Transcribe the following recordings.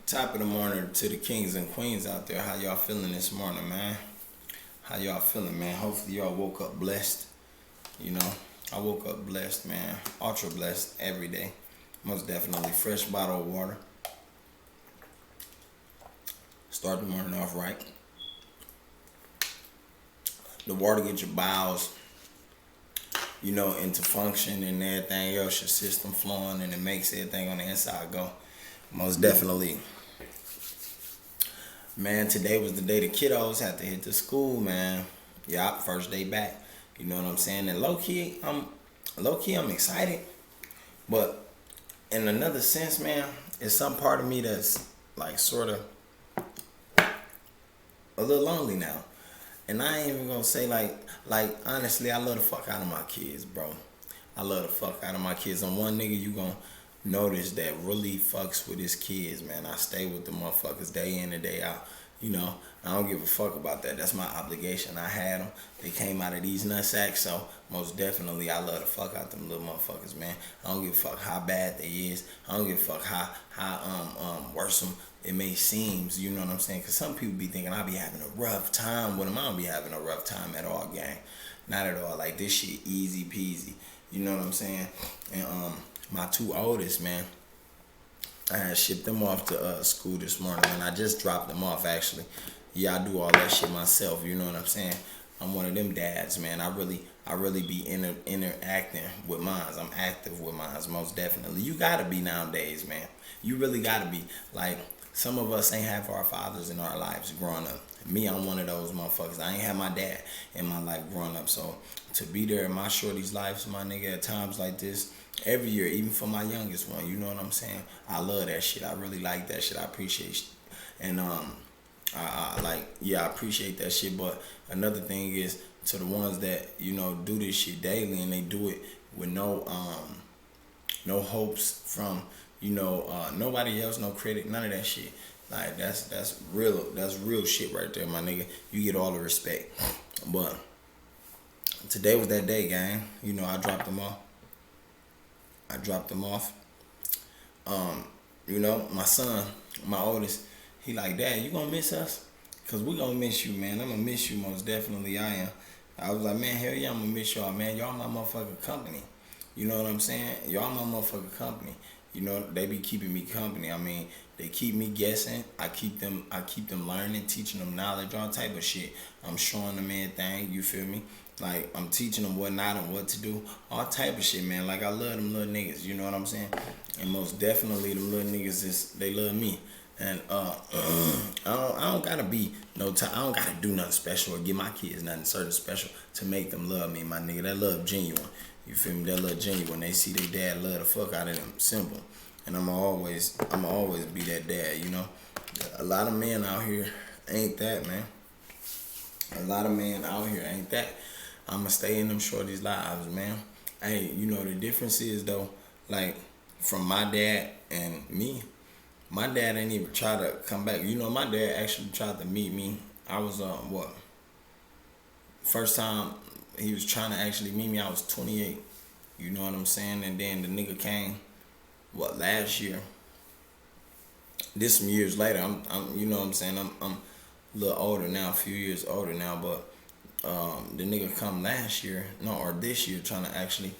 Top of the morning to the kings and queens out there. How y'all feeling this morning, man? How y'all feeling, man? Hopefully y'all woke up blessed. You know, I woke up blessed, man. Ultra blessed every day. Most definitely. Fresh bottle of water. Start the morning off right. The water gets your bowels, into function and everything else, your system flowing, and it makes everything on the inside go. Most definitely. Man, today was the day the kiddos had to hit the school, man. Yeah, first day back. You know what I'm saying? And low key I'm excited. But in another sense, man, it's some part of me that's like sort of a little lonely now. And I ain't even gonna say like honestly, I love the fuck out of my kids, bro. I love the fuck out of my kids. I'm one nigga you gonna notice that really fucks with his kids, man. I stay with the motherfuckers day in and day out. I don't give a fuck about that. That's my obligation. I had them. They came out of these nutsacks, so most definitely I love the fuck out them little motherfuckers, man. I don't give a fuck how bad they is. I don't give a fuck how worrisome it may seem. You know what I'm saying? Cause some people be thinking I be having a rough time with them. I don't be having a rough time at all, gang. Not at all. Like this shit easy peasy. You know what I'm saying? And my two oldest, man, I had shipped them off to school this morning, and I just dropped them off actually. Yeah, I do all that shit myself. You know what I'm saying? I'm one of them dads, man. I really be interacting with mines. I'm active with mines, most definitely. You gotta be nowadays, man. You really gotta be. Like some of us ain't have our fathers in our lives growing up. Me, I'm one of those motherfuckers. I ain't have my dad in my life growing up, so to be there in my shorty's lives, my nigga, at times like this, every year, even for my youngest one, you know what I'm saying? I love that shit. I really like that shit. I appreciate shit. And I appreciate that shit. But another thing is to the ones that, do this shit daily and they do it with no hopes from, nobody else, no credit, none of that shit. Like that's real shit right there, my nigga. You get all the respect. But today was that day, gang. I dropped them off. My son, my oldest, he like, Dad, you gonna miss us? Cause we gonna miss you, man. I'm gonna miss you, most definitely I am. I was like, man, hell yeah, I'm gonna miss y'all, man. Y'all my motherfucking company. You know what I'm saying? Y'all my motherfucking company. They be keeping me company. I mean, they keep me guessing. I keep them learning, teaching them knowledge, all type of shit. I'm showing them everything, you feel me? Like, I'm teaching them what not and what to do. All type of shit, man. Like, I love them little niggas, you know what I'm saying? And most definitely, them little niggas, they love me. And I don't gotta be no time. I don't gotta do nothing special or give my kids nothing certain special to make them love me, my nigga. That love genuine. You feel me? That love genuine. They see their dad love the fuck out of them. Simple. And I'ma always be that dad, A lot of men out here ain't that, man. A lot of men out here ain't that. I'ma stay in them shorties' lives, man. Hey, the difference is though, like from my dad and me, my dad ain't even try to come back. My dad actually tried to meet me. I was first time he was trying to actually meet me, I was 28. You know what I'm saying? And then the nigga came, last year. This some years later. I'm you know what I'm saying? I'm a little older now, a few years older now, but the nigga come last year, or this year, trying to actually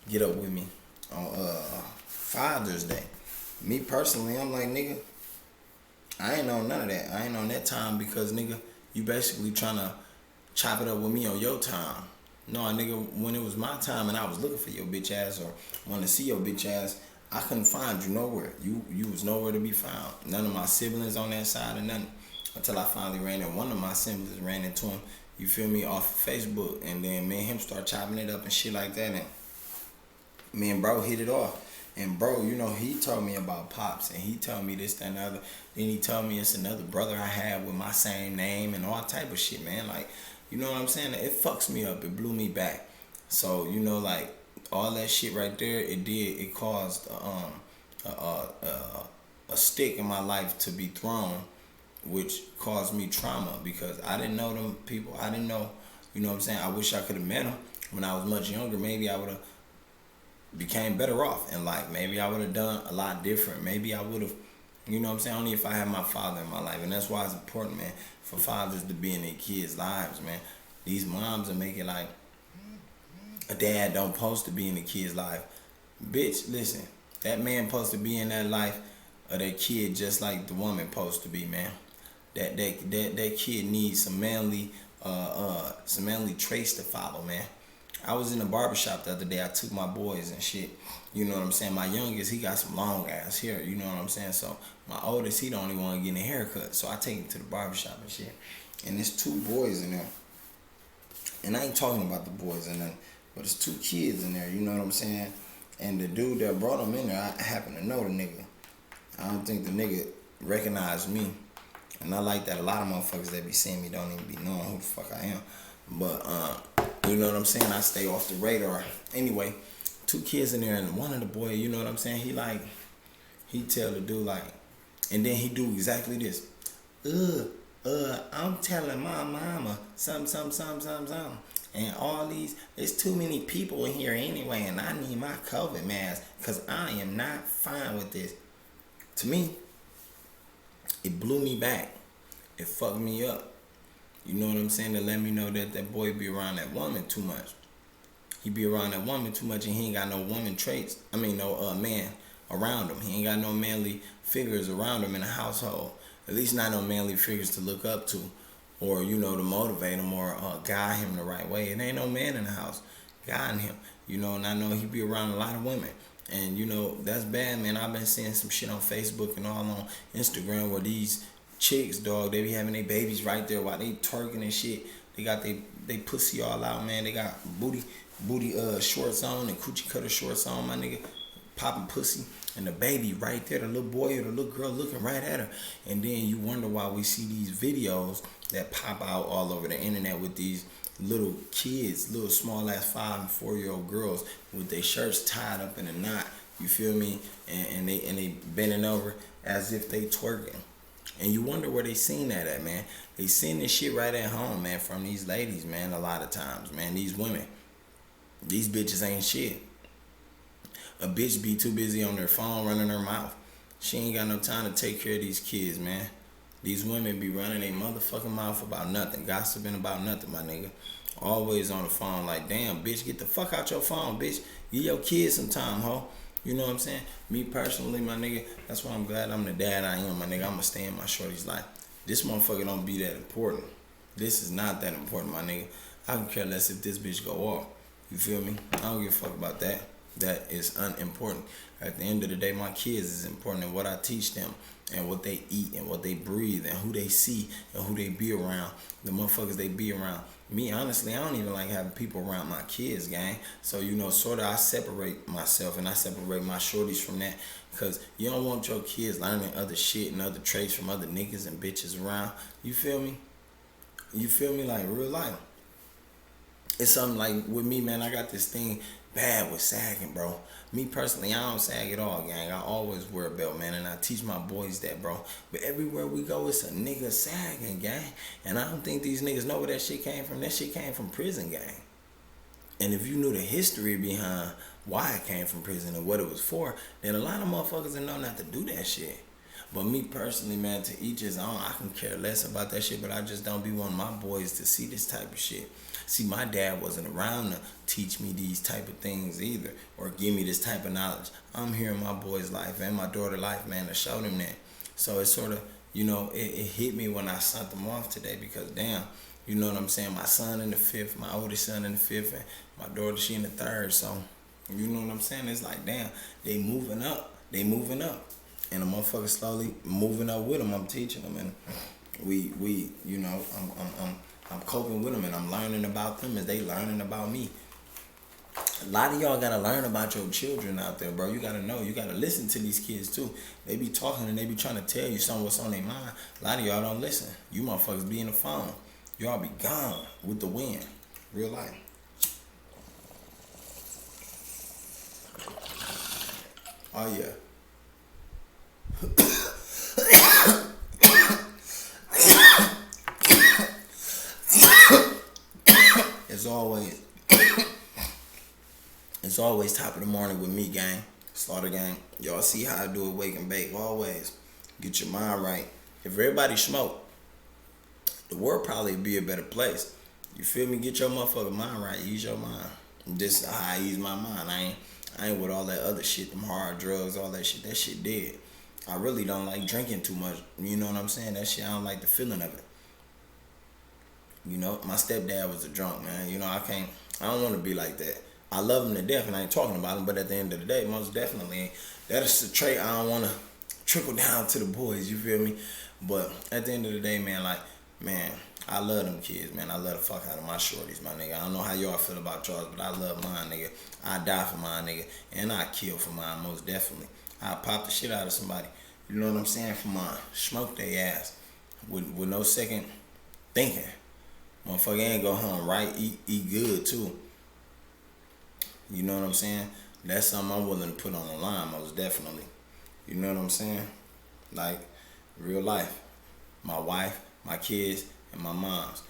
get up with me on Father's Day. Me personally, I'm like, nigga, I ain't on none of that. I ain't on that time because, nigga, you basically trying to chop it up with me on your time. No, nigga, when it was my time and I was looking for your bitch ass or wanted to see your bitch ass, I couldn't find you nowhere. You was nowhere to be found. None of my siblings on that side or nothing. Until I finally ran into one of my siblings, ran into him, you feel me, off of Facebook. And then me and him start chopping it up and shit like that. And me and bro hit it off. And bro, he told me about Pops and he told me this, that, and the other. Then he told me it's another brother I had with my same name and all type of shit, man. Like, you know what I'm saying? It fucks me up. It blew me back. So, like, all that shit right there, it caused a stick in my life to be thrown, which caused me trauma because I didn't know them people. I didn't know, you know what I'm saying? I wish I could have met them when I was much younger. Maybe I would have became better off in life. Maybe I would have done a lot different. Maybe I would have, You know what I'm saying? Only if I have my father in my life. And that's why it's important, man, for fathers to be in their kids' lives, man. These moms are making like a dad don't supposed to be in the kid's life. Bitch, listen, that man supposed to be in that life of that kid just like the woman supposed to be, man. That kid needs some manly traits to follow, man. I was in the barbershop the other day. I took my boys and shit. You know what I'm saying? My youngest, he got some long ass hair. You know what I'm saying? So my oldest, he don't even want to get a haircut. So I take him to the barbershop and shit. And there's two boys in there. And I ain't talking about the boys in there, but it's two kids in there. You know what I'm saying? And the dude that brought them in there, I happen to know the nigga. I don't think the nigga recognized me. And I like that a lot of motherfuckers that be seeing me don't even be knowing who the fuck I am. But, you know what I'm saying? I stay off the radar. Anyway, two kids in there, and one of the boys, you know what I'm saying? He tell the dude like, and then he do exactly this. I'm telling my mama something. And all these, there's too many people in here anyway, and I need my COVID mask because I am not fine with this. To me, it blew me back. It fucked me up. You know what I'm saying? To let me know that that boy be around that woman too much. He be around that woman too much and he ain't got no woman traits. No man around him. He ain't got no manly figures around him in the household. At least not no manly figures to look up to. Or, you know, to motivate him or guide him the right way. It ain't no man in the house guiding him. You know, and I know he be around a lot of women. And, you know, that's bad, man. I've been seeing some shit on Facebook and all on Instagram where these chicks, dog, they be having their babies right there while they twerking and shit. They got they pussy all out, man. They got booty shorts on and coochie cutter shorts on, my nigga. Popping pussy. And the baby right there, the little boy or the little girl looking right at her. And then you wonder why we see these videos that pop out all over the internet with these little kids, little small ass 5 and 4-year-old girls with their shirts tied up in a knot. You feel me? And they bending over as if they twerking. And you wonder where they seen that at, man. They seen this shit right at home, man, from these ladies, man, a lot of times, man. These women. These bitches ain't shit. A bitch be too busy on their phone running her mouth. She ain't got no time to take care of these kids, man. These women be running their motherfucking mouth about nothing. Gossiping about nothing, my nigga. Always on the phone like, damn, bitch, get the fuck out your phone, bitch. Give your kids some time, ho. You know what I'm saying? Me personally, my nigga, that's why I'm glad I'm the dad I am, my nigga. I'ma stay in my shorty's life. This motherfucker don't be that important. This is not that important, my nigga. I don't care less if this bitch go off. You feel me? I don't give a fuck about that. That is unimportant. At the end of the day, my kids is important and what I teach them and what they eat and what they breathe and who they see and who they be around, the motherfuckers they be around. Me, honestly, I don't even like having people around my kids, gang. So, you know, sort of I separate myself and I separate my shorties from that because you don't want your kids learning other shit and other traits from other niggas and bitches around. You feel me? You feel me? Like real life. It's something like with me, man, I got this thing bad with sagging, bro. Me personally, I don't sag at all, gang. I always wear a belt, man, and I teach my boys that, bro. But everywhere we go, it's a nigga sagging, gang. And I don't think these niggas know where that shit came from. That shit came from prison, gang. And if you knew the history behind why it came from prison and what it was for, then a lot of motherfuckers would know not to do that shit. But me personally, man, to each his own. I can care less about that shit, but I just don't be wanting my boys to see this type of shit. See, my dad wasn't around to teach me these type of things either or give me this type of knowledge. I'm here in my boy's life and my daughter's life, man, to show them that. So it's sort of, you know, it hit me when I sent them off today because, damn, you know what I'm saying? My son in the 5th, my oldest son in the 5th, and my daughter, she in the 3rd. So, you know what I'm saying? It's like, damn, they moving up. They moving up. And the motherfucker slowly moving up with them. I'm teaching them. And we you know, I'm coping with them and I'm learning about them as they learning about me. A lot of y'all gotta learn about your children out there, bro. You gotta know. You gotta listen to these kids too. They be talking and they be trying to tell you something what's on their mind. A lot of y'all don't listen. You motherfuckers be in the phone. Y'all be gone with the wind. Real life. Oh yeah. It's always top of the morning with me, gang. Slaughter gang. Y'all see how I do it, wake and bake. Always. get your mind right. If everybody smoke, the world probably be a better place. You feel me? Get your motherfucking mind right. Ease your mind. This is how I ease my mind. I ain't with all that other shit, them hard drugs, all that shit. That shit dead. I really don't like drinking too much. You know what I'm saying? That shit, I don't like the feeling of it. You know, my stepdad was a drunk, man. You know, I don't want to be like that. I love him to death, and I ain't talking about him, but at the end of the day, most definitely, that is the trait I don't want to trickle down to the boys, you feel me? But at the end of the day, man, like, man, I love them kids, man. I love the fuck out of my shorties, my nigga. I don't know how y'all feel about yours, but I love mine, nigga. I die for mine, nigga. And I kill for mine, most definitely. I pop the shit out of somebody. You know what I'm saying? For mine. Smoke their ass. With no second thinking. Motherfucker ain't go home right, eat good too. You know what I'm saying? That's something I'm willing to put on the line, most definitely. You know what I'm saying? Like, real life. My wife, my kids, and my moms.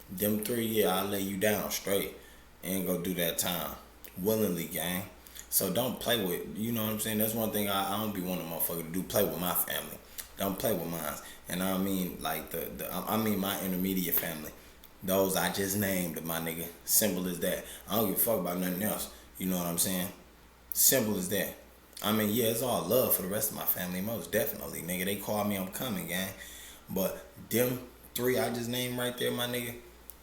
Them three, yeah, I'll lay you down straight. And go do that time. Willingly, gang. So don't play with, you know what I'm saying? That's one thing I don't be wanting a motherfucker to do, play with my family. Don't play with mine. And I mean like I mean my intermediate family. Those I just named, my nigga. Simple as that. I don't give a fuck about nothing else. You know what I'm saying? Simple as that. I mean, yeah, it's all love for the rest of my family, most definitely, nigga. They call me, I'm coming, gang. But them three I just named right there, my nigga,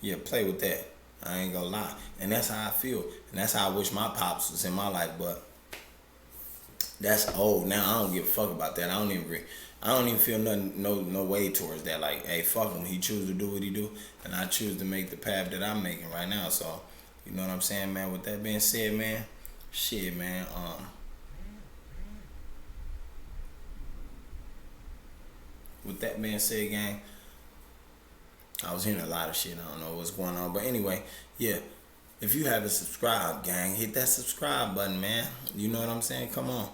yeah, play with that. I ain't gonna lie. And that's how I feel. And that's how I wish my pops was in my life, but that's old now. I don't give a fuck about that. I don't even feel nothing, no way towards that. Like, hey, fuck him. He choose to do what he do, and I choose to make the path that I'm making right now. So, you know what I'm saying, man. With that being said, man, shit, man. With that being said, gang, I was hearing a lot of shit. I don't know what's going on, but anyway, yeah. If you haven't subscribed, gang, hit that subscribe button, man. You know what I'm saying? Come on.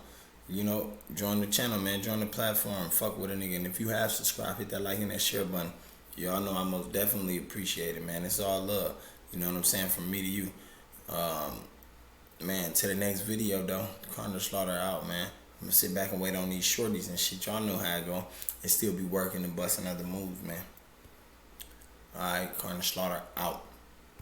You know, join the channel, man. Join the platform. Fuck with a nigga. And if you have subscribed, hit that like and that share button. Y'all know I most definitely appreciate it, man. It's all love. You know what I'm saying? From me to you. Man, to the next video, though. Carnal Slaughter out, man. I'm gonna sit back and wait on these shorties and shit. Y'all know how it go. And still be working and busting other moves, man. Alright, Carnal Slaughter out.